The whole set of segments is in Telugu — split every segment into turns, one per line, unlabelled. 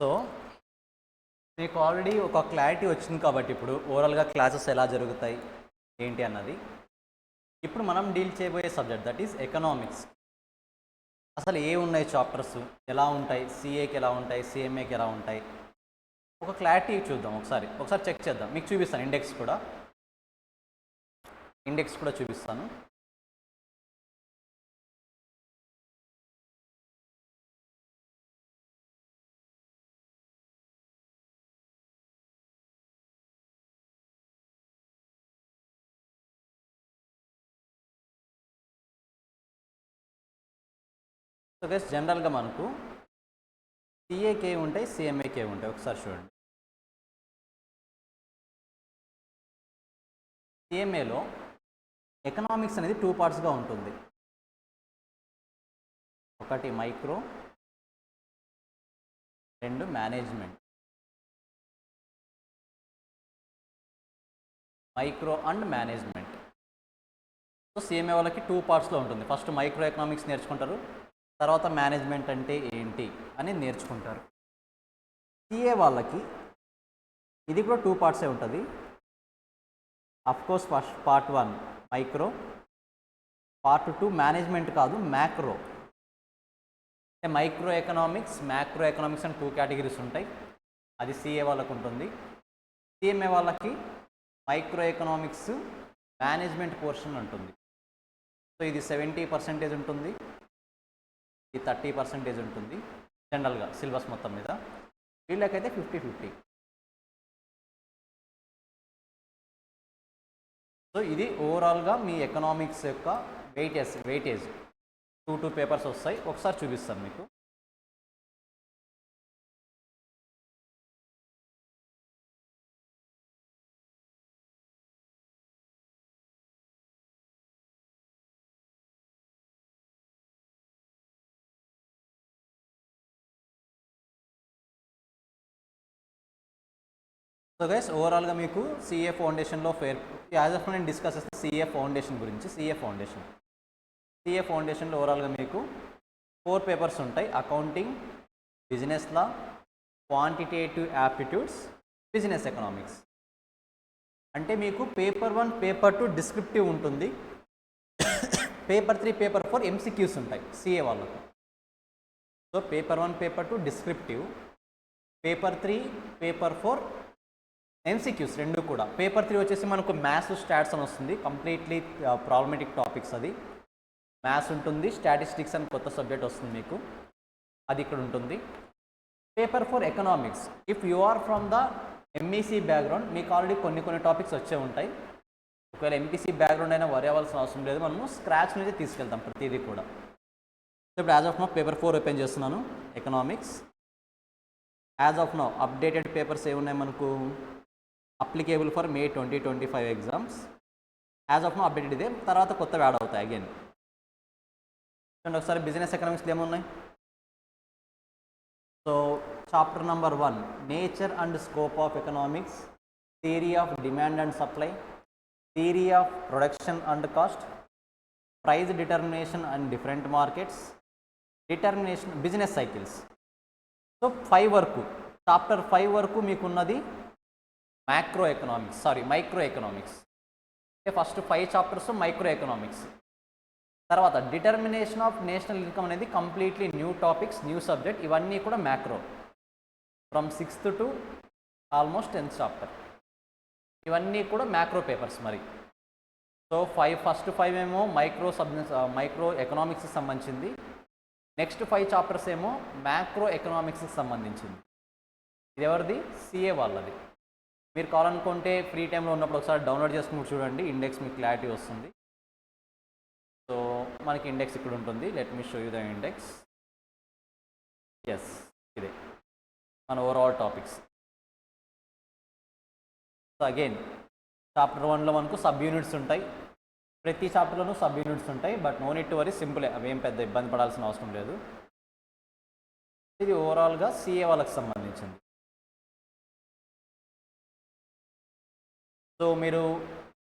సో మీకు ఆల్రెడీ ఒక క్లారిటీ వచ్చింది కాబట్టి ఇప్పుడు ఓవరాల్గా క్లాసెస్ ఎలా జరుగుతాయి ఏంటి అన్నది. ఇప్పుడు మనం డీల్ చేయబోయే సబ్జెక్ట్ దట్ ఈస్ ఎకనామిక్స్. అసలు ఏ ఉన్నాయి చాప్టర్స్, ఎలా ఉంటాయి, సిఏకి ఎలా ఉంటాయి, సిఎంఏకి ఎలా ఉంటాయి, ఒక క్లారిటీ చూద్దాం. ఒకసారి చెక్ చేద్దాం. మీకు చూపిస్తాను ఇండెక్స్ కూడా చూపిస్తాను. సో గైస్, జనరల్గా మనకు సిఏకే ఉంటాయి, సిఎంఏకే ఉంటాయి. ఒకసారి చూడండి. సిఎంఏలో ఎకనామిక్స్ అనేది 2 పార్ట్స్గా ఉంటుంది. ఒకటి micro, 2 management. Micro and management. So CMA వాళ్ళకి 2 పార్ట్స్లో ఉంటుంది. ఫస్ట్ మైక్రో ఎకనామిక్స్ నేర్చుకుంటారు, తర్వాత మేనేజ్మెంట్ అంటే ఏంటి అని నేర్చుకుంటారు. సిఏ వాళ్ళకి ఇది కూడా 2 పార్ట్సే ఉంటుంది. Of course first part 1 micro, part 2 management కాదు, మ్యాక్రో. అంటే మైక్రో ఎకనామిక్స్, మ్యాక్రో ఎకనామిక్స్ అని 2 కేటగిరీస్ ఉంటాయి. అది సిఏ వాళ్ళకు ఉంటుంది. సిఎంఏ వాళ్ళకి మైక్రో ఎకనామిక్స్, మేనేజ్మెంట్ పోర్షన్ ఉంటుంది. సో ఇది 70% ఉంటుంది, ఇది 30% ఉంటుంది జనరల్గా సిలబస్ మొత్తం మీద. వీళ్ళకైతే 50-50. సో ఇది ఓవరాల్గా మీ ఎకనామిక్స్ యొక్క వెయిటేజ్ 2 పేపర్స్ వస్తాయి. ఒకసారి చూపిస్తాను మీకు. సో గైస్, ఓవరాల్గా మీకు సిఏ ఫౌండేషన్లో యాజ్ ఆఫ్ నేను డిస్కస్ చేస్తే సిఏ ఫౌండేషన్ గురించి. సిఏ ఫౌండేషన్లో ఓవరాల్గా మీకు 4 పేపర్స్ ఉంటాయి. అకౌంటింగ్, బిజినెస్ లా, క్వాంటిటేటివ్ యాప్టిట్యూడ్స్, బిజినెస్ ఎకనామిక్స్. అంటే మీకు పేపర్ 1, పేపర్ 2 డిస్క్రిప్టివ్ ఉంటుంది. పేపర్ 3, పేపర్ 4 ఎంసీక్యూస్ ఉంటాయి సిఏ వాళ్ళకు. So paper 1, paper 2 descriptive, paper 3, paper 4 MCQs రెండు కూడా. పేపర్ 3 వచ్చేసి మనకు మ్యాథ్స్, స్టాట్స్ అని వస్తుంది. Completely problematic topics. అది మ్యాథ్స్ ఉంటుంది, స్టాటిస్టిక్స్ అని కొత్త సబ్జెక్ట్ వస్తుంది మీకు, అది ఇక్కడ ఉంటుంది. Paper 4 economics. If you are from the MEC background, మీకు ఆల్రెడీ కొన్ని టాపిక్స్ వచ్చే ఉంటాయి. ఒకవేళ ఎంపీసీ బ్యాక్గ్రౌండ్ అయినా వరి అవ్వాల్సిన అవసరం లేదు, మనము స్క్రాచ్ నుంచి తీసుకెళ్తాం ప్రతిదీ కూడా. సో ఇప్పుడు as of now paper 4 open చేస్తున్నాను, economics. As of now updated papers ఏమున్నాయి మనకు? Applicable for May 2025 exams. As of now updated ఇదే, తర్వాత కొత్తవి యాడ్ అవుతాయి అగైన్. చూడండి ఒకసారి బిజినెస్ ఎకనామిక్స్లో ఏమున్నాయి. So chapter number 1 nature and scope of economics, theory of demand and supply, theory of production and cost, price determination and different markets, determination business cycles. So 5 వరకు, చాప్టర్ 5 వరకు మీకున్నది మైక్రో ఎకనామిక్స్. అంటే ఫస్ట్ 5 చాప్టర్స్ మైక్రో ఎకనామిక్స్. తర్వాత డిటర్మినేషన్ ఆఫ్ నేషనల్ ఇన్కమ్ అనేది completely new topics, new subject. ఇవన్నీ కూడా macro, from 6th to almost 10th chapter. ఇవన్నీ కూడా మ్యాక్రో పేపర్స్ మరి. సో ఫస్ట్ 5 ఏమో మైక్రో ఎకనామిక్స్కి సంబంధించింది. నెక్స్ట్ 5 చాప్టర్స్ ఏమో మ్యాక్రో ఎకనామిక్స్కి సంబంధించింది. ఇది ఎవరిది? సిఏ వాళ్ళది. మీరు కావాలనుకుంటే ఫ్రీ టైంలో ఉన్నప్పుడు ఒకసారి డౌన్లోడ్ చేసుకుని చూడండి, ఇండెక్స్ మీకు క్లారిటీ వస్తుంది. సో మనకి ఇండెక్స్ ఇక్కడ ఉంటుంది. Let me show you the index. Yes, ఇదే మన overall topics. So again chapter 1లో మనకు సబ్ యూనిట్స్ ఉంటాయి. ప్రతి చాప్టర్లోనూ సబ్ యూనిట్స్ ఉంటాయి, but no need to worry, సింపులే, అవేం పెద్ద ఇబ్బంది పడాల్సిన అవసరం లేదు. ఇది ఓవరాల్గా సిఏ వాళ్ళకి సంబంధించింది. సో మీరు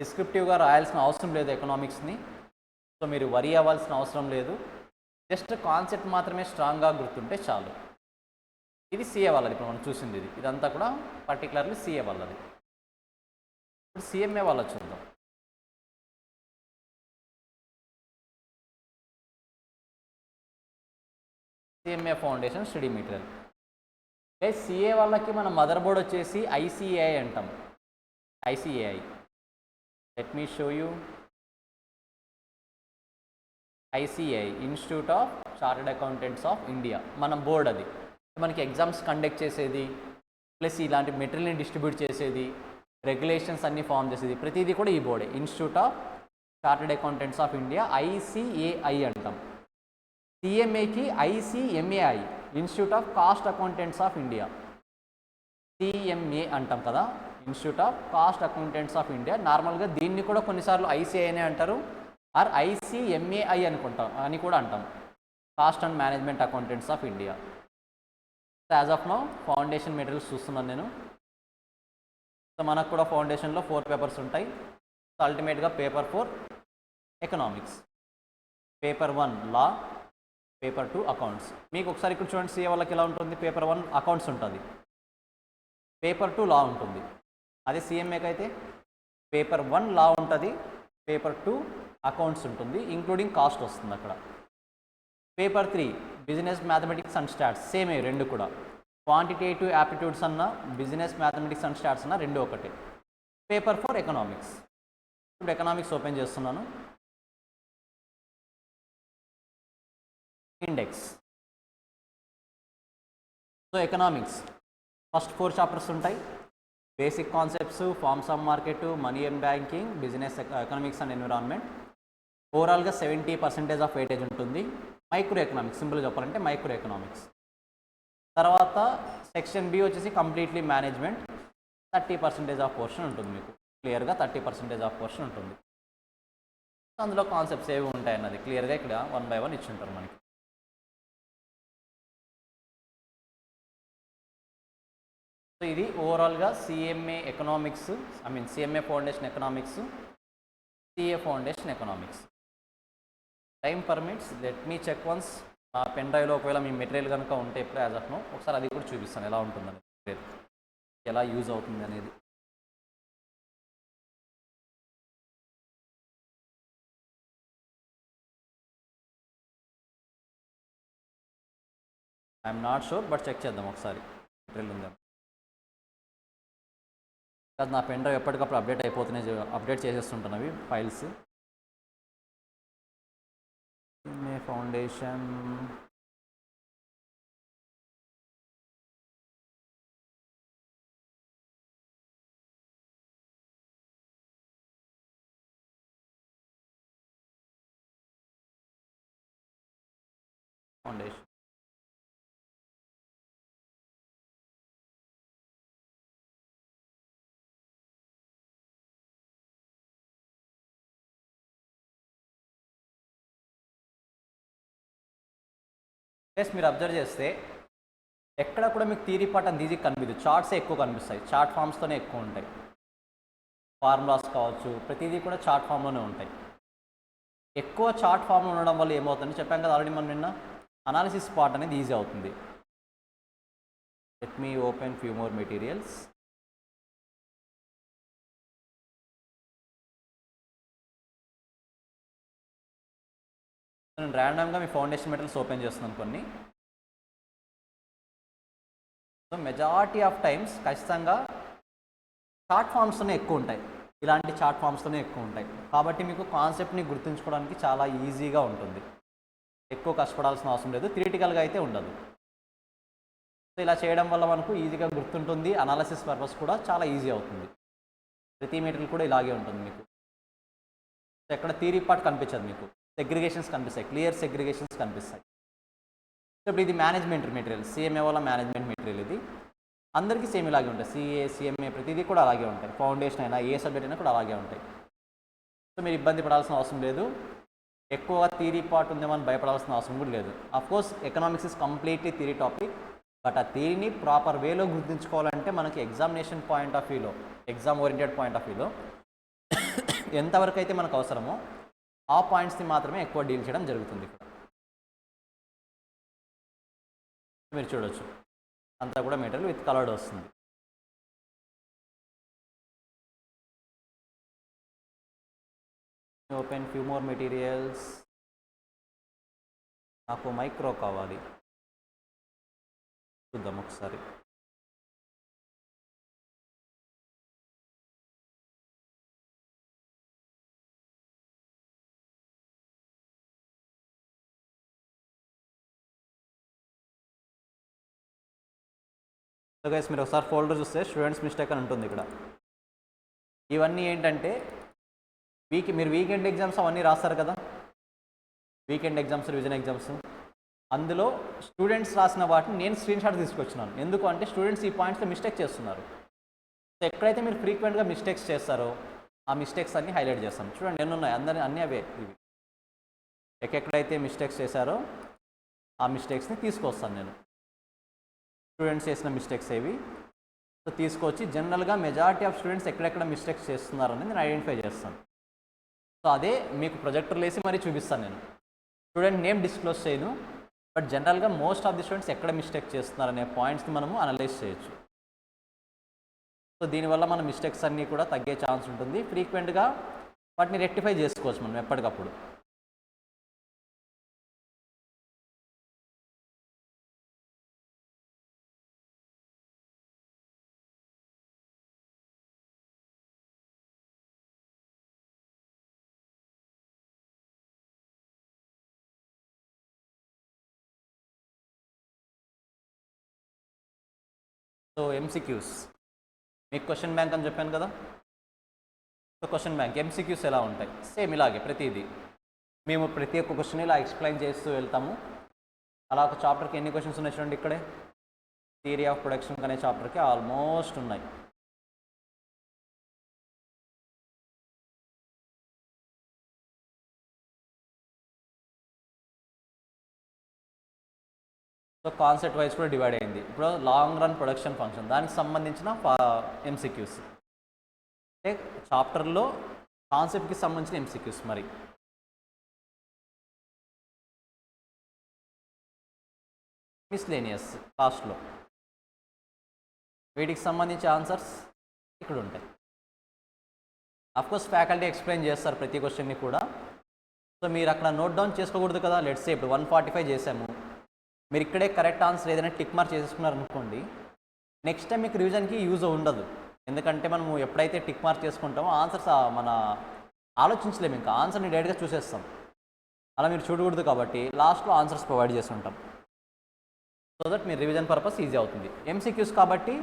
డిస్క్రిప్టివ్గా రాయాల్సిన అవసరం లేదు ఎకనామిక్స్ని. సో మీరు వరీ అవ్వాల్సిన అవసరం లేదు. జస్ట్ కాన్సెప్ట్ మాత్రమే స్ట్రాంగ్గా గుర్తుంటే చాలు. ఇది సిఏ వాళ్ళది. ఇప్పుడు మనం చూసింది ఇదంతా కూడా పర్టికులర్లీ సిఏ వాళ్ళది. ఇప్పుడు సిఎంఏ వాళ్ళది చూద్దాం. CMA foundation study material. CA వాళ్ళకి మన మదర్ బోర్డ్ వచ్చేసి ఐసిఏఐ అంటాం. ICAI, let me show you. ICI, institute of chartered accountants of India మన బోర్డ్. అది మనకి ఎగ్జామ్స్ కండక్ట్ చేసేది, ప్లస్ ఇలాంటి మెటీరియల్ని డిస్ట్రిబ్యూట్ చేసేది, రెగ్యులేషన్స్ అన్నీ ఫామ్ చేసేది, ప్రతిదీ కూడా ఈ బోర్డే. Institute of chartered accountants of India, ICAI అంటాం. సిఎంఏకి ICMAI, institute of cost accountants of India. CMA అంటాం కదా, institute of cost accountants of India. నార్మల్గా దీన్ని కూడా కొన్నిసార్లు ఐసిఐనే అంటారు, ఆర్ ఐసిఎంఏఐ అని కూడా అంటాం, cost and management accountants of India. As of now foundation materials చూస్తున్నాను నేను. సో మనకు కూడా ఫౌండేషన్లో 4 పేపర్స్ ఉంటాయి. సో అల్టిమేట్గా పేపర్ 4 ఎకనామిక్స్, పేపర్ 1 లా, పేపర్ 2 అకౌంట్స్. మీకు ఒకసారి ఇక్కడ చూడండి, సిఏ వాళ్ళకి ఎలా ఉంటుంది. పేపర్ 1 అకౌంట్స్ ఉంటుంది, పేపర్ 2 లా ఉంటుంది. అదే సిఎంఏకి అయితే పేపర్ 1 లా ఉంటుంది, పేపర్ 2 అకౌంట్స్ ఉంటుంది, ఇంక్లూడింగ్ కాస్ట్ వస్తుంది అక్కడ. Paper 3 business mathematics and stats, సేమే రెండు కూడా. క్వాంటిటేటివ్ యాప్టిట్యూడ్స్ అన్న, బిజినెస్ మ్యాథమెటిక్స్ అండ్ స్టాట్స్ అన్న రెండు ఒకటే. Paper 4 economics. ఇప్పుడు ఎకనామిక్స్ ఓపెన్ చేస్తున్నాను. Index. So economics first 4 chapters ఉంటాయి. Basic concepts, forms of market, money and banking, business economics and environment. ఓవరాల్గా 70% ఆఫ్ వెయిటేజ్ ఉంటుంది. మైక్రో ఎకనామిక్స్, సింపుల్గా చెప్పాలంటే మైక్రో ఎకనామిక్స్. తర్వాత సెక్షన్ బి వచ్చేసి కంప్లీట్లీ మేనేజ్మెంట్, 30% ఆఫ్ పోర్షన్ ఉంటుంది. మీకు క్లియర్గా 30% ఆఫ్ పోర్షన్ ఉంటుంది. అందులో కాన్సెప్ట్స్ ఏవి ఉంటాయి అన్నది క్లియర్గా ఇక్కడ 1 by 1 ఇచ్చి ఉంటారు మనకి. సో ఇది ఓవరాల్గా CMA economics, CMA foundation economics, CA foundation economics. Time permits, let me check once. ఆ పెన్ డ్రైవ్లో ఒకవేళ మీ మెటీరియల్ కనుక ఉంటే ఇప్పుడు యాజ్ ఆఫ్ నో ఒకసారి అది కూడా చూపిస్తాను ఎలా ఉంటుందని, ఎలా యూజ్ అవుతుంది అనేది. I'm not sure, but check చేద్దాం ఒకసారి మెటీరియల్ ఉందా. నా పెన్ డ్రైవ్ ఎప్పటికప్పుడు అప్డేట్ అయిపోతున్నాయి, అప్డేట్ చేసేస్తుంటాను అవి ఫైల్స్. ఫౌండేషన్ ఫౌండేషన్ ప్లస్ మీరు అబ్జర్వ్ చేస్తే ఎక్కడ కూడా మీకు థియరీ పార్ట్ అంత ఈజీ కనిపించదు, చార్ట్సే ఎక్కువ కనిపిస్తాయి, చార్ట్ ఫామ్స్తోనే ఎక్కువ ఉంటాయి. ఫార్ములాస్ కావచ్చు, ప్రతిదీ కూడా చార్ట్ ఫామ్లోనే ఉంటాయి. ఎక్కువ చార్ట్ ఫామ్లో ఉండడం వల్ల ఏమవుతుంది చెప్పాం కదా ఆల్రెడీ మనం నిన్న, అనాలిసిస్ పార్ట్ అనేది ఈజీ అవుతుంది. Let me open few more materials. నేను ర్యాండమ్గా మీ ఫౌండేషన్ మెటీరియల్స్ ఓపెన్ చేస్తున్నాను కొన్ని. సో మెజారిటీ ఆఫ్ టైమ్స్ ఖచ్చితంగా చార్ట్ ఫామ్స్తోనే ఎక్కువ ఉంటాయి, ఇలాంటి చార్ట్ ఫామ్స్తోనే ఎక్కువ ఉంటాయి. కాబట్టి మీకు కాన్సెప్ట్ని గుర్తుంచుకోవడానికి చాలా ఈజీగా ఉంటుంది, ఎక్కువ కష్టపడాల్సిన అవసరం లేదు, థియరిటికల్గా అయితే ఉండదు. సో ఇలా చేయడం వల్ల మనకు ఈజీగా గుర్తుంటుంది, అనాలిసిస్ పర్పస్ కూడా చాలా ఈజీ అవుతుంది. ప్రతి మెటీరియల్ కూడా ఇలాగే ఉంటుంది మీకు. ఎక్కడ థియరీ పార్ట్ కనిపించదు మీకు, సెగ్రిగేషన్స్ కనిపిస్తాయి, క్లియర్ సెగ్రిగేషన్స్ కనిపిస్తాయి. సో ఇప్పుడు ఇది మేనేజ్మెంట్ మెటీరియల్, సిఎంఏ వల్ల మేనేజ్మెంట్ మెటీరియల్. ఇది అందరికీ సేమ్ ఇలాగే ఉంటాయి, సిఏ సిఎంఏ ప్రతిదీ కూడా అలాగే ఉంటాయి, ఫౌండేషన్ అయినా ఏ సబ్జెక్ట్ అయినా కూడా అలాగే ఉంటాయి. సో మీరు ఇబ్బంది పడాల్సిన అవసరం లేదు, ఎక్కువగా థియరీ పార్ట్ ఉందేమని భయపడాల్సిన అవసరం కూడా లేదు. Of course economics is completely theory topic, but ఆ థియరీని ప్రాపర్ వేలో గుర్తుంచుకోవాలంటే మనకి ఎగ్జామినేషన్ పాయింట్ ఆఫ్ వ్యూలో, ఎగ్జామ్ ఓరియంటెడ్ పాయింట్ ఆఫ్ వ్యూలో ఎంతవరకు అయితే మనకు అవసరమో ఆ పాయింట్స్ని మాత్రమే ఎక్కువ డీల్ చేయడం జరుగుతుంది. ఇక్కడ మీరు చూడొచ్చు అంతా కూడా మెటీరియల్ విత్ కలర్డ్ వస్తుంది. Open few more materials. నాకు మైక్రో కావాలి, చూద్దాం ఒకసారి. సో గైస్ మీరు ఒకసారి ఫోల్డర్ చూస్తే స్టూడెంట్స్ మిస్టేక్ అని ఉంటుంది ఇక్కడ. ఇవన్నీ ఏంటంటే మీరు వీకెండ్ ఎగ్జామ్స్ అవన్నీ రాస్తారు కదా, వీకెండ్ ఎగ్జామ్స్, రివిజన్ ఎగ్జామ్స్, అందులో స్టూడెంట్స్ రాసిన వాటిని నేను స్క్రీన్ షాట్ తీసుకొచ్చినాను. ఎందుకు అంటే స్టూడెంట్స్ ఈ పాయింట్స్లో మిస్టేక్ చేస్తున్నారు. సో ఎక్కడైతే మీరు ఫ్రీక్వెంట్గా మిస్టేక్స్ చేస్తారో ఆ మిస్టేక్స్ అన్నీ హైలైట్ చేస్తాను. చూడండి ఎన్ని ఉన్నాయి, అన్నీ అవే. ఇవి ఎక్కడైతే మిస్టేక్స్ చేశారో ఆ మిస్టేక్స్ని తీసుకొస్తాను నేను. స్టూడెంట్స్ చేసిన మిస్టేక్స్ ఏవి, సో తీసుకొచ్చి జనరల్గా మెజారిటీ ఆఫ్ స్టూడెంట్స్ ఎక్కడెక్కడ మిస్టేక్స్ చేస్తున్నారనేది నేను ఐడెంటిఫై చేస్తాను. సో అదే మీకు ప్రొజెక్టర్లు వేసి మరీ చూపిస్తాను నేను. స్టూడెంట్ నేమ్ డిస్క్లోజ్ చేయను, బట్ జనరల్గా మోస్ట్ ఆఫ్ ది స్టూడెంట్స్ ఎక్కడ మిస్టేక్ చేస్తున్నారనే పాయింట్స్ని మనము అనలైజ్ చేయొచ్చు. సో దీనివల్ల మన మిస్టేక్స్ అన్నీ కూడా తగ్గే ఛాన్స్ ఉంటుంది. ఫ్రీక్వెంట్గా వాటిని రెక్టిఫై చేసుకోవచ్చు మనం ఎప్పటికప్పుడు. సో ఎంసీక్యూస్, మీకు క్వశ్చన్ బ్యాంక్ అని చెప్పాను కదా. సో క్వశ్చన్ బ్యాంక్ ఎంసీక్యూస్ ఎలా ఉంటాయి, సేమ్ ఇలాగే ప్రతిదీ మేము ప్రతి ఒక్క క్వశ్చన్ ఇలా ఎక్స్ప్లెయిన్ చేస్తూ వెళ్తాము. అలా ఒక చాప్టర్కి ఎన్ని క్వశ్చన్స్ ఉన్నాయి చూడండి, ఇక్కడే థియరీ ఆఫ్ ప్రొడక్షన్ అనే చాప్టర్కి ఆల్మోస్ట్ ఉన్నాయి. సో కాన్సెప్ట్ వైజ్ కూడా డివైడ్ అయింది. ఇప్పుడు లాంగ్ రన్ ప్రొడక్షన్ ఫంక్షన్, దానికి సంబంధించిన ఎంసీక్యూస్ అంటే చాప్టర్లో కాన్సెప్ట్కి సంబంధించిన ఎంసీక్యూస్. మరి మిస్లేనియస్ లాస్ట్లో వీటికి సంబంధించి ఆన్సర్స్ ఇక్కడ ఉంటాయి. అఫ్కోర్స్ ఫ్యాకల్టీ ఎక్స్ప్లెయిన్ చేస్తారు ప్రతి క్వశ్చన్ని కూడా. సో మీరు అక్కడ నోట్ డౌన్ చేసుకోకూడదు కదా. లెట్స్ సే ఇప్పుడు 145 చేసాము, మీరు ఇక్కడే కరెక్ట్ ఆన్సర్ ఏదైనా టిక్ మార్క్ చేసుకున్నారు అనుకోండి, నెక్స్ట్ టైం మీకు రివిజన్కి యూజ్ ఉండదు. ఎందుకంటే మనము ఎప్పుడైతే టిక్ మార్క్ చేసుకుంటామో ఆన్సర్స్ మన ఆలోచించలేము, ఇంకా ఆన్సర్ని డైరెక్ట్గా చూసేస్తాం. అలా మీరు చూడకూడదు కాబట్టి లాస్ట్లో ఆన్సర్స్ ప్రొవైడ్ చేస్తుంటాం, సో దట్ మీరు రివిజన్ పర్పస్ ఈజీ అవుతుంది. ఎంసీక్యూస్ కాబట్టి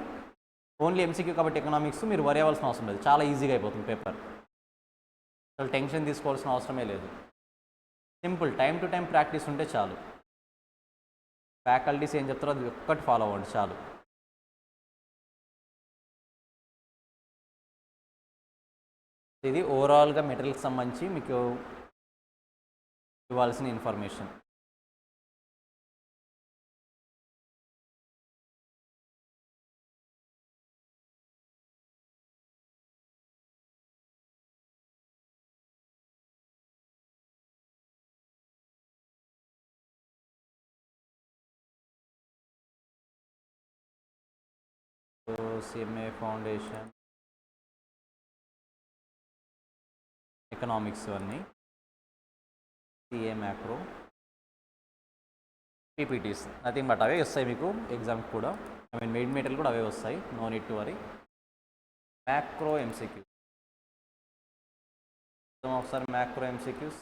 ఓన్లీ ఎంసీక్యూ కాబట్టి ఎకనామిక్స్ మీరు వరి అవ్వాల్సిన అవసరం లేదు, చాలా ఈజీగా అయిపోతుంది పేపర్. అసలు టెన్షన్ తీసుకోవాల్సిన అవసరమే లేదు. Simple time to time practice ఉంటే చాలు. ఫ్యాకల్టీస్ ఏం చెప్తారో అది ఒక్కటి ఫాలో అవ్వండి చాలు. ఇది ఓవరాల్గా మెటీరియల్కి సంబంధించి మీకు ఇవ్వాల్సిన ఇన్ఫర్మేషన్. CMA ఫౌండేషన్, ఎకనామిక్స్ అన్నీ, CA macro, PPTs, nothing but అవే వస్తాయి మీకు ఎగ్జామ్కి కూడా. ఐ మీన్ మెయిన్ మెటీరియల్ కూడా అవే వస్తాయి, no need to worry. Macro MCQ, ఒకసారి macro MCQs.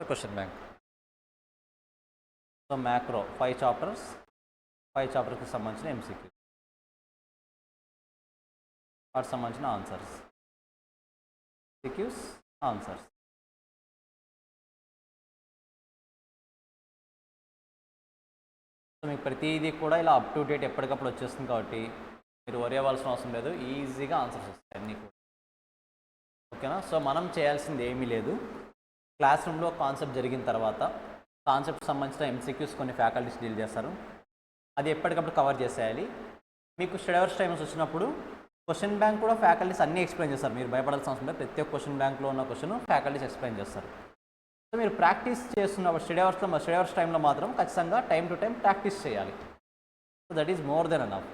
Question bank. So macro 5 చాప్టర్స్కి సంబంధించిన MCQ, వాటికి సంబంధించిన ఆన్సర్స్, MCQs ఆన్సర్స్. సో మీకు ప్రతిదీ కూడా ఇలా అప్ టు డేట్ ఎప్పటికప్పుడు వచ్చేస్తుంది కాబట్టి మీరు వరి అవ్వాల్సిన అవసరం లేదు, ఈజీగా ఆన్సర్స్ వస్తాయి అన్నీ కూడా. ఓకేనా. సో మనం చేయాల్సింది ఏమీ లేదు, క్లాస్ రూమ్లో కాన్సెప్ట్ జరిగిన తర్వాత కాన్సెప్ట్ సంబంధించిన MCQs కొన్ని ఫ్యాకల్టీస్ డీల్ చేస్తారు, అది ఎప్పటికప్పుడు కవర్ చేసేయాలి. మీకు స్టడీ అవర్స్ టైమ్స్ వచ్చినప్పుడు క్వశ్చన్ బ్యాంక్ కూడా ఫ్యాకల్టీస్ అన్నీ ఎక్స్ప్లెయిన్ చేస్తారు, మీరు భయపడాల్సిన అవసరం లేదు. ప్రతి ఒక్క క్వశ్చన్ బ్యాంక్లో ఉన్న క్వశ్చన్ ఫ్యాకల్టీస్ ఎక్స్ప్లెయిన్ చేస్తారు. సో మీరు ప్రాక్టీస్ చేస్తున్నప్పుడు స్టడీ అవర్స్ టైంలో మాత్రం ఖచ్చితంగా టైం టు టైం ప్రాక్టీస్ చేయాలి. So that is more than enough.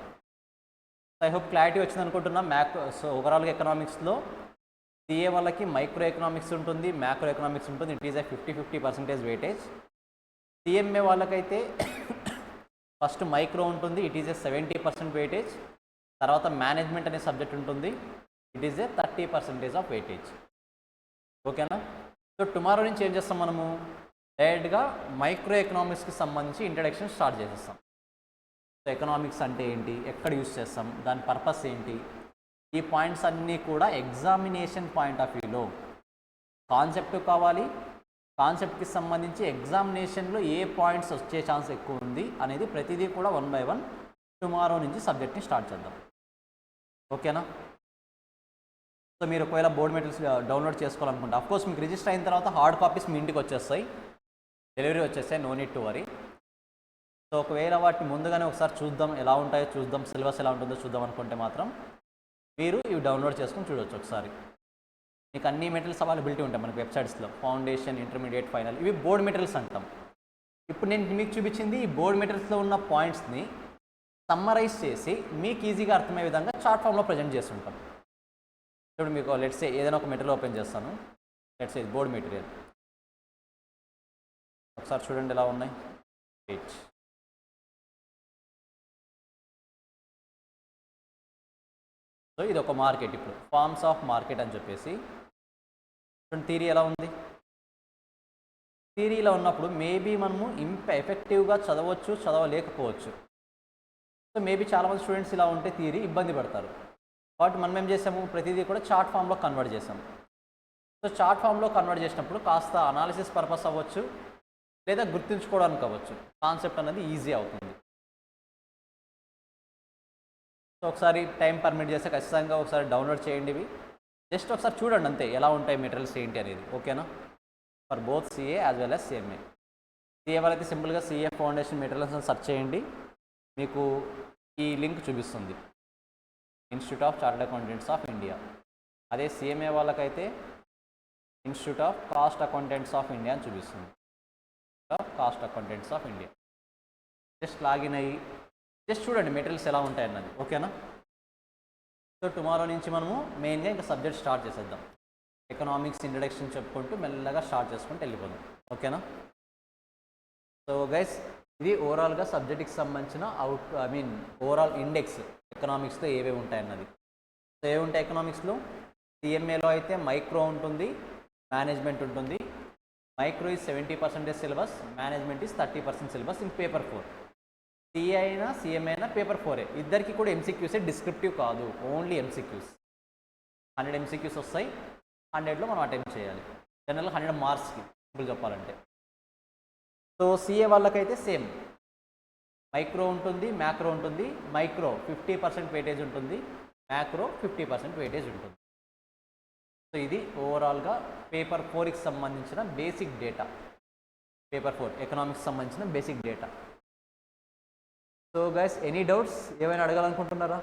I hope clarity వచ్చింది అనుకుంటున్నా. సో ఓవరాల్గా ఎకనామిక్స్లో సిఏ వాళ్ళకి మైక్రో ఎకనామిక్స్ ఉంటుంది, మ్యాక్రో ఎకనామిక్స్ ఉంటుంది. It is a 50-50% weightage. CMA వాళ్ళకైతే ఫస్ట్ మైక్రో ఉంటుంది, ఇట్ ఈజ్ ఏ 70% వెయిటేజ్. తర్వాత మేనేజ్మెంట్ అనే సబ్జెక్ట్ ఉంటుంది, it is a 30% of weightage. ఓకేనా? సో టుమారో నుంచి ఏం చేస్తాం మనము, డైరెక్ట్గా మైక్రో ఎకనామిక్స్కి సంబంధించి ఇంట్రడక్షన్ స్టార్ట్ చేసేస్తాం. సో ఎకనామిక్స్ అంటే ఏంటి, ఎక్కడ యూస్ చేస్తాం, దాని పర్పస్ ఏంటి, ఈ పాయింట్స్ అన్నీ కూడా ఎగ్జామినేషన్ పాయింట్ ఆఫ్ వ్యూలో కాన్సెప్ట్ కావాలి. కాన్సెప్ట్కి సంబంధించి ఎగ్జామినేషన్లో ఏ పాయింట్స్ వచ్చే ఛాన్స్ ఎక్కువ ఉంది అనేది ప్రతిదీ కూడా 1 by 1 టుమారో నుంచి సబ్జెక్ట్ని స్టార్ట్ చేద్దాం. ఓకేనా? సో మీరు ఒకవేళ బోర్డ్ మెటీరియల్స్ డౌన్లోడ్ చేసుకోవాలనుకుంటే అఫ్కోర్స్ మీకు రిజిస్టర్ అయిన తర్వాత హార్డ్ కాపీస్ మీ ఇంటికి వచ్చేస్తాయి, డెలివరీ వచ్చేస్తాయి, no need to worry. So ఒకవేళ వాటిని ముందుగానే ఒకసారి చూద్దాం, ఎలా ఉంటాయో చూద్దాం, సిలబస్ ఎలా ఉంటుందో చూద్దాం అనుకుంటే మాత్రం మీరు ఇవి డౌన్లోడ్ చేసుకుని చూడవచ్చు ఒకసారి. మీకు అన్ని మెటీరియల్స్ అవైలబిలిటీ ఉంటాయి మనకి వెబ్సైట్స్లో, ఫౌండేషన్, ఇంటర్మీడియట్, ఫైనల్. ఇవి బోర్డ్ మెటీరియల్స్ అంటాం. ఇప్పుడు నేను మీకు చూపించింది ఈ బోర్డ్ మెటీరియల్స్లో ఉన్న పాయింట్స్ని సమ్మరైజ్ చేసి మీకు ఈజీగా అర్థమయ్యే విధంగా చార్ట్ ఫామ్లో ప్రజెంట్ చేస్తుంటాం. ఇప్పుడు మీకు లెట్స్ సే ఏదైనా ఒక మెటీరియల్ ఓపెన్ చేస్తాను, లెట్స్ సే బోర్డ్ మెటీరియల్. ఒకసారి చూడండి ఎలా ఉన్నాయి. సో ఇది ఒక మార్కెట్. ఇప్పుడు ఫార్మ్స్ ఆఫ్ మార్కెట్ అని చెప్పేసి థియరీ ఎలా ఉంది. థియరీలో ఉన్నప్పుడు మేబీ మనము ఎఫెక్టివ్గా చదవచ్చు, చదవలేకపోవచ్చు. సో మేబీ చాలామంది స్టూడెంట్స్ ఇలా ఉంటే థియరీ ఇబ్బంది పడతారు. కాబట్టి మనం ఏం చేసాము, ప్రతిదీ కూడా చార్ట్ ఫామ్లో కన్వర్ట్ చేసాము. సో చార్ట్ ఫామ్లో కన్వర్ట్ చేసినప్పుడు కాస్త అనాలిసిస్ పర్పస్ అవ్వచ్చు, లేదా గుర్తుంచుకోవడానికి అవ్వచ్చు, కాన్సెప్ట్ అనేది ఈజీ అవుతుంది. సో ఒకసారి టైం పర్మిట్ చేస్తే ఖచ్చితంగా ఒకసారి డౌన్లోడ్ చేయండి. ఇవి జస్ట్ ఒకసారి చూడండి అంతే, ఎలా ఉంటాయి మెటీరియల్స్ ఏంటి అనేది. ఓకేనా? For both CA as well as CMA. CA వాళ్ళైతే సింపుల్గా సిఏ ఫౌండేషన్ మెటీరియల్స్ అని సెర్చ్ చేయండి, మీకు ఈ లింక్ చూపిస్తుంది, institute of chartered accountants of India. అదే సిఎంఏ వాళ్ళకైతే institute of cost accountants of India అని చూపిస్తుంది, cost accountants of India. Just login అయ్యి జస్ట్ చూడండి మెటీరియల్స్ ఎలా ఉంటాయన్నది. ఓకేనా? సో టుమారో నుంచి మనము మెయిన్గా ఇంకా సబ్జెక్ట్ స్టార్ట్ చేసేద్దాం. ఎకనామిక్స్ ఇంట్రడక్షన్ చెప్పుకుంటూ మెల్లగా స్టార్ట్ చేసుకుంటూ వెళ్ళిపోదాం. ఓకేనా? సో గైస్, ఇది ఓవరాల్గా సబ్జెక్ట్కి సంబంధించిన ఓవరాల్ ఇండెక్స్ ఎకనామిక్స్లో ఏవేవి ఉంటాయన్నది. సో ఏవి ఉంటాయి ఎకనామిక్స్లో? సిఎంఏలో అయితే మైక్రో ఉంటుంది, మేనేజ్మెంట్ ఉంటుంది. Micro is 70% syllabus, management is 30% syllabus in paper 4. CA అయినా సిఎంఏ అయినా పేపర్ 4. ఇద్దరికి కూడా ఎంసీక్యూసే, డిస్క్రిప్టివ్ కాదు, ఓన్లీ ఎంసీక్యూస్. 100 ఎంసీక్యూస్ వస్తాయి, 100లో మనం అటెంప్ట్ చేయాలి. జనరల్గా 100 మార్క్స్కి సింపుల్ చెప్పాలంటే. సో సిఏ వాళ్ళకైతే సేమ్, మైక్రో ఉంటుంది, మ్యాక్రో ఉంటుంది. మైక్రో 50% వెయిటేజ్ ఉంటుంది, మ్యాక్రో 50% వెయిటేజ్ ఉంటుంది. సో ఇది ఓవరాల్గా పేపర్ 4కి సంబంధించిన బేసిక్ డేటా. పేపర్ 4 ఎకనామిక్స్ సంబంధించిన basic data. So guys, any doubts, ఏమైనా అడగాలనుకుంటున్నారా?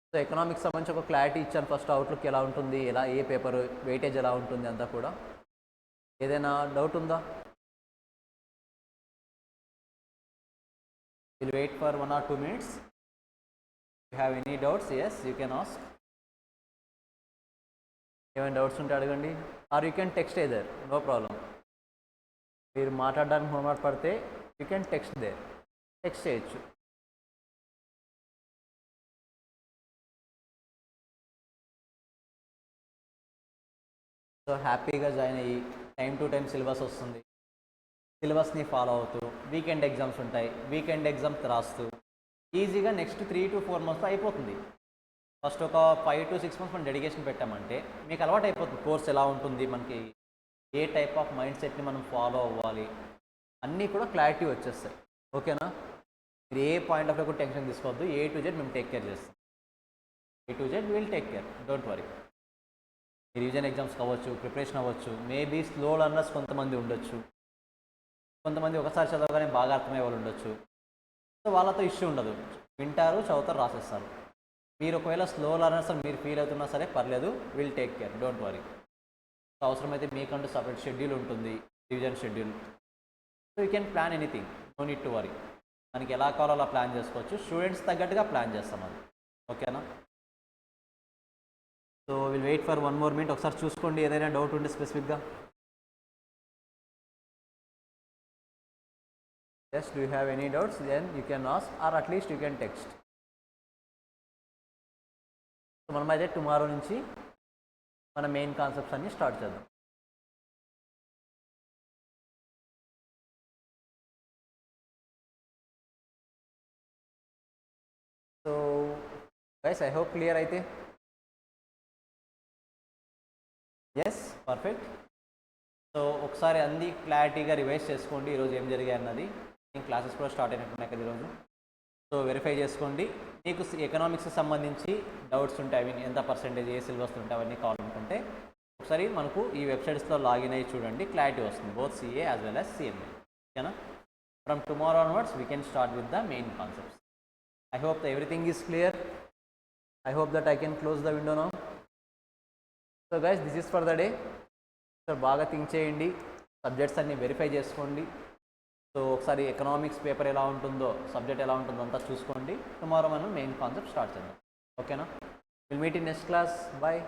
సో ఎకనామిక్స్ సంబంధించి ఒక క్లారిటీ ఇచ్చాను ఫస్ట్, అవుట్లుక్ ఎలా ఉంటుంది, ఎలా ఏ పేపర్ వెయిటేజ్ ఎలా ఉంటుంది అంతా కూడా. ఏదైనా డౌట్ ఉందా? Will wait for 1 or 2 minutes. If you have any doubts, yes, you can ask. ఏమైనా డౌట్స్ ఉంటే అడగండి, or you can text either, no problem. మీరు మాట్లాడడానికి మొహమాట పడితే you can text there, text చేయొచ్చు. సో హ్యాపీగా జాయిన్ అయ్యి టైం టు టైం సిలబస్ వస్తుంది, సిలబస్ని ఫాలో అవుతూ వీకెండ్ ఎగ్జామ్స్ ఉంటాయి, వీకెండ్ ఎగ్జామ్స్ రాస్తూ ఈజీగా నెక్స్ట్ 3 to 4 months అయిపోతుంది. ఫస్ట్ ఒక 5 to 6 months మనం డెడికేషన్ పెట్టామంటే మీకు అలవాటు అయిపోతుంది. కోర్స్ ఎలా ఉంటుంది, మనకి ఏ టైప్ ఆఫ్ మైండ్ సెట్ని మనం ఫాలో అవ్వాలి, అన్నీ కూడా క్లారిటీ వచ్చేస్తాయి. ఓకేనా? మీరు ఏ పాయింట్ ఆఫ్ వ్యూ కూడా టెన్షన్ తీసుకోవద్దు. A to Z మేము టేక్ కేర్ చేస్తాం. A to Z will take care, don't worry. Revision exams కావచ్చు, ప్రిపరేషన్ అవ్వచ్చు, మేబీ స్లో లర్నర్స్ కొంతమంది ఉండొచ్చు, కొంతమంది ఒకసారి చదవగానే బాగా అర్థమయ్యే వాళ్ళు ఉండొచ్చు. సో వాళ్ళతో ఇష్యూ ఉండదు, వింటారు, చదువుతారు, రాసేస్తారు. మీరు ఒకవేళ స్లో లర్నర్స్ అని మీరు ఫీల్ అవుతున్నా సరే పర్లేదు, will take care, don't worry. అవసరమైతే మీకంటూ సపరేట్ షెడ్యూల్ ఉంటుంది, revision schedule. So you can plan anything, no need to worry. మనకి ఎలా కావాలో అలా ప్లాన్ చేసుకోవచ్చు, స్టూడెంట్స్ తగ్గట్టుగా ప్లాన్ చేస్తాం అది. ఓకేనా? So will wait for 1 more minute. ఒకసారి చూసుకోండి, ఏదైనా డౌట్ ఉంటే స్పెసిఫిక్గా. Yes, do you have any doubts? Then you can ask, or at least you can text. So మనమైతే టుమారో నుంచి మన మెయిన్ కాన్సెప్ట్స్ అన్ని స్టార్ట్ చేద్దాం. So guys, I hope clear అయితే. Yes, perfect. సో ఒకసారి అన్ని క్లారిటీగా రివైజ్ చేసుకోండి ఈరోజు ఏం జరిగాయి అన్నది. క్లాసెస్ కూడా స్టార్ట్ అయినట్టున్నాయి కదా ఈరోజు. సో వెరిఫై చేసుకోండి. మీకు ఎకనామిక్స్కి సంబంధించి డౌట్స్ ఉంటాయి, అవి ఎంత పర్సెంటేజ్, ఏ సిలబస్ ఉంటాయి, అవన్నీ కావాలనుకుంటే ఒకసారి మనకు ఈ వెబ్సైట్స్లో లాగిన్ అయ్యి చూడండి, క్లారిటీ వస్తుంది, both CA as well as CMA. ఓకేనా? From tomorrow onwards we can start with the main concepts. I hope the everything is clear. I hope that I can close the window now. So guys, this is for the day. So బాగా థింక్ చేయండి, సబ్జెక్ట్స్ అన్ని వెరిఫై చేసుకోండి. సో ఒకసారి ఎకనామిక్స్ పేపర్ ఎలా ఉంటుందో, సబ్జెక్ట్ ఎలా ఉంటుందో అంతా చూసుకోండి. టుమారో మనం మెయిన్ కాన్సెప్ట్ స్టార్ట్ చేద్దాం. ఓకేనా? Will meet in next class. Bye.